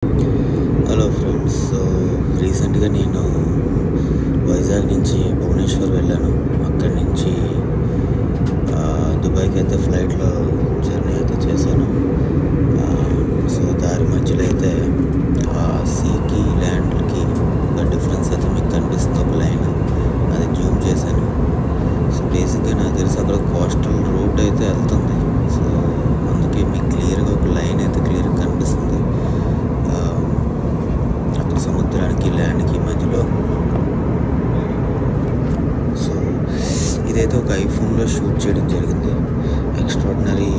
Hello friends. రీసెంట్గా నేను వైజాగ్ నుంచి భువనేశ్వర్ వెళ్ళాను. అక్కడి నుంచి దుబాయ్కి అయితే ఫ్లైట్లో జర్నీ అయితే చేశాను. దారి మధ్యలో అయితే సీకి ల్యాండ్కి ఒక డిఫరెన్స్ అయితే మీకు కనిపిస్తుంది. ఒక లైన్ అది జూమ్ చేశాను. బేసిక్గా నాకు తెలిసి అక్కడ కోస్టల్ రూట్ అయితే వెళ్తుంది. అందుకే మీకు క్లియర్గా ఒక లైన్ అయితే క్లియర్గా కనిపిస్తుంది. అక్కడ సముద్రానికి ల్యాండ్కి మధ్యలో. ఇదైతే ఒక ఐఫోన్లో షూట్ చేయడం జరిగింది. ఎక్స్ట్రాడినరీ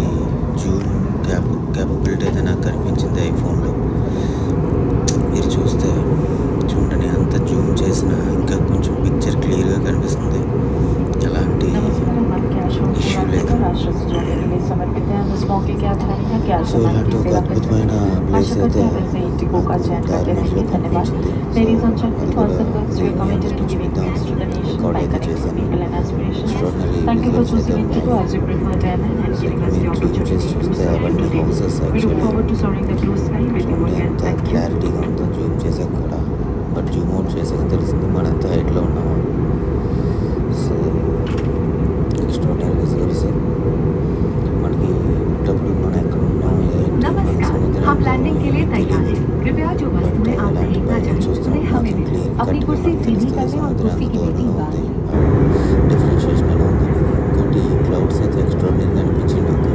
జూమ్ క్యాపబిలిటీ అయితే నాకు కనిపించింది ఐఫోన్లో. మీరు చూడండి, అంత జూమ్ చేసినా ఇంకా కొంచెం పిక్చర్ క్లియర్గా కనిపిస్తుంది. ఎలాంటి ఇష్యూ లేదు. ఇలాంటి ఒక అద్భుతమైన ప్లేస్ అయితే రికార్డ్ అయితే చేశాను. ఎక్స్ట్రాడినరీ విజువల్స్ అయితే ఉన్నాయి. చూస్తే అవన్నీ హౌసెస్ యాక్చువల్లీ ఎంత క్లారిటీగా ఉందో జూమ్ చేసాక కూడా. బట్ జూమ్ అవుట్ చేసాక తెలిసింది మనం ఎంత హైట్లో ఉన్నామో. Extraordinary visuals. మనకి డబ్బులు మనం ఎక్కడ ఉన్నాము ఏంటి సముద్రం ఎలాంటి పైన చూస్తున్నాం మాకు క్లియర్ తెలుస్తుంది. సముద్రం ఎంత దూరంలో ఉంది, డిఫరెన్షియేషన్ ఎలా ఉంది అనేది. ఇంకోటి క్లౌడ్స్ అయితే ఎక్స్ట్రాడినరీ అనిపించింది నాకు.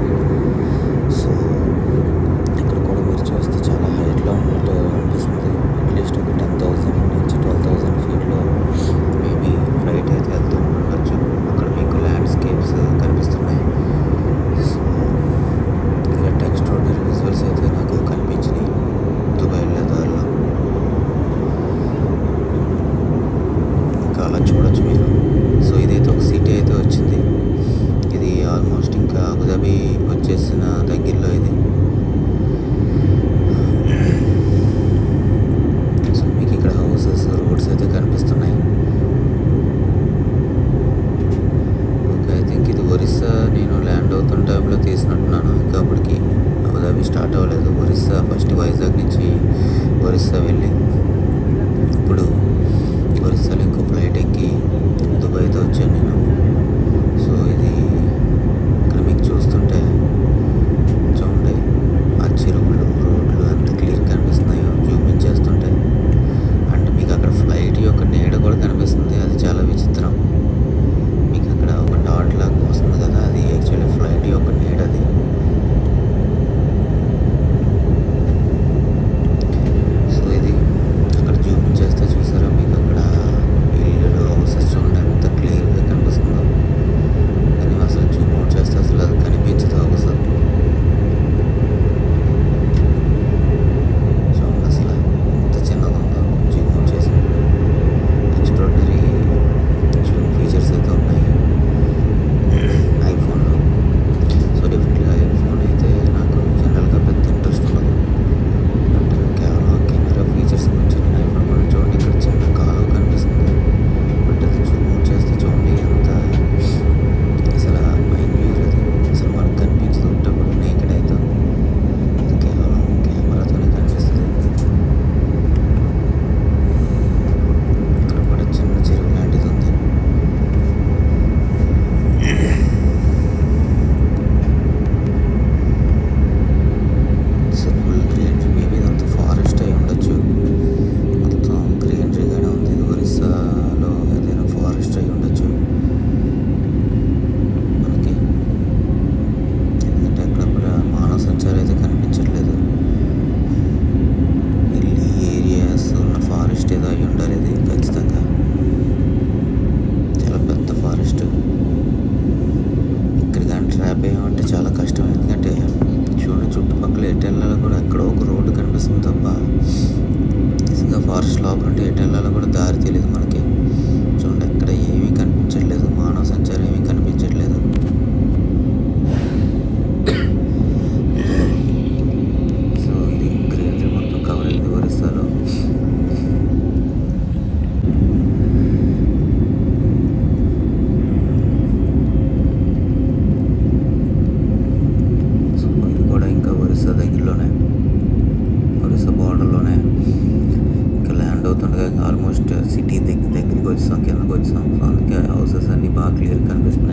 ఇక్కడ కూడా మీరు చూస్తే చాలా హైట్లో ఉన్నట్టు అనిపిస్తుంది. అట్లీస్ట్ ఒక 10,000 నుంచి 12,000 ఫీట్లో మేబీ ఫ్లైట్ అయితే వెళ్తూ ఉండొచ్చు. అక్కడ మీకు ల్యాండ్స్కేప్స్ కనిపిస్తున్నాయి. ఇలాంటి ఎక్స్ట్రాడినరీ విజువల్స్ అయితే నాకు కనిపించినాయి దుబాయ్ వెళ్ళే దారిలో. ఇంకా అలా చూడొచ్చు మీరు. ఇదైతే ఒక సిటీ అయితే వచ్చింది. ఇది ఆల్మోస్ట్ ఇంకా అబుదాబి వచ్చేసిన దగ్గరలో ఇది. మీకు ఇక్కడ హౌసెస్, రోడ్స్ అయితే కనిపిస్తున్నాయి. ఓకే, ఐ థింక్ ఇది ఒరిస్సా. నేను ల్యాండ్ అవుతున్న టైంలో తీసినట్టున్నాను. ఇంకా అప్పటికి అబుదాబి స్టార్ట్ అవ్వలేదు. ఒరిస్సా ఫస్ట్ వైజాగ్ నుంచి ఒరిస్సా వెళ్ళి ఇప్పుడు ఒరిస్సాలో ఇంకో ఫ్లైట్ ఎక్కి దుబాయ్తో వచ్చాను నేను. ఇది ఇక్కడ మీకు చూస్తుంటే చూడండి, ఆ చెరువులు, రోడ్లు ఎంత క్లియర్ కనిపిస్తున్నాయో జూమింగ్ చేస్తుంటే. అండ్ మీకు అక్కడ ఫ్లైట్ యొక్క నీడ కూడా కనిపిస్తుంది. అది చాలా విచిత్రం. మీకు అక్కడ ఒక డాట్ లాగా వస్తుంది కదా, అది యాక్చువల్లీ ఫ్లైట్ యొక్క నీడ. అది ఇది అక్కడ జూమింగ్ చేస్తే చూసారా, మీకు అక్కడ ఇల్లు, హౌసెస్ చూడండి ఎంత క్లియర్గా కనిపిస్తుందో. కానీ అసలు జూమ్ అవుట్ చేస్తే అసలు అది కనిపించదు హౌస్. చూడండి అసలు ఎంత చిన్నగా ఉందో జూమ్ అవుట్ చేసినప్పుడు. ఎక్స్ట్రాడినరీ జూమ్ ఫీచర్స్ అయితే ఉన్నాయి ఐఫోన్లో. డెఫినెట్గా ఐఫోన్ అయితే నాకు జనరల్గా పెద్ద ఇంట్రెస్ట్ ఉండదు. బట్ కేవలం కెమెరా ఫీచర్స్ గురించి నేను ఐఫోన్ కూడా చూడండి, ఇక్కడ చిన్న కాలువ కనిపిస్తుంది. బట్ అది జూమ్ అవుట్ చేస్తే చూడండి ఎంత అసలు మైన్యూర్. అది అసలు మనకు కనిపించదు ఉంటప్పుడు నేకెడ్ అయితే. అది కేవలం కెమెరాతోనే కనిపిస్తుంది. ఇక్కడ కూడా చిన్న చెరువు లాంటిది ఉంది. Full greenery. మేబీ ఇదంతా ఫారెస్ట్ అయి ఉండొచ్చు. మొత్తం గ్రీనరీగానే ఉంది. ఇది ఒరిస్సాలో ఏదైనా ఫారెస్ట్ అయి ఉండొచ్చు మనకి. ఎందుకంటే అక్కడ కూడా మానవ సంచారం అయితే కనిపించట్లేదు. హిల్లీ ఏరియాస్ ఉన్న ఫారెస్ట్ ఏదో అయి ఉండాలి ఇది ఖచ్చితంగా. చాలా పెద్ద ఫారెస్ట్. ఇక్కడ కానీ ట్రాప్ అయ్యామంటే చాలా కష్టం. ఎందుకంటే చూడండి, చుట్టుపక్కల ఎటు వెళ్ళాలో కూడా ఎక్కడో ఒక రోడ్డు కనిపిస్తుంది తప్ప నిజంగా ఫారెస్ట్ లోపల ఉంటే ఎటు వెళ్ళాలో కూడా దారి తెలియదు మనకి. చూడండి, ఎక్కడ ఏమీ కనిపించట్లేదు, మానవ సంచారం ఏమీ కనిపించట్లేదు. ఇది గ్రీనరీ మొత్తం కవర్ అయింది ఒరిస్సాలో. ఇది కూడా ఇంకా ఒరిస్సా దగ్గరలోనే, ఒరిస్సా బార్డర్లోనే ఆల్మోస్ట్ సిటీ దగ్గరికి వచ్చాం, కిందకి వచ్చాం. సో అందుకే హౌసెస్ అన్నీ బాగా క్లియర్ కనిపిస్తున్నాయి.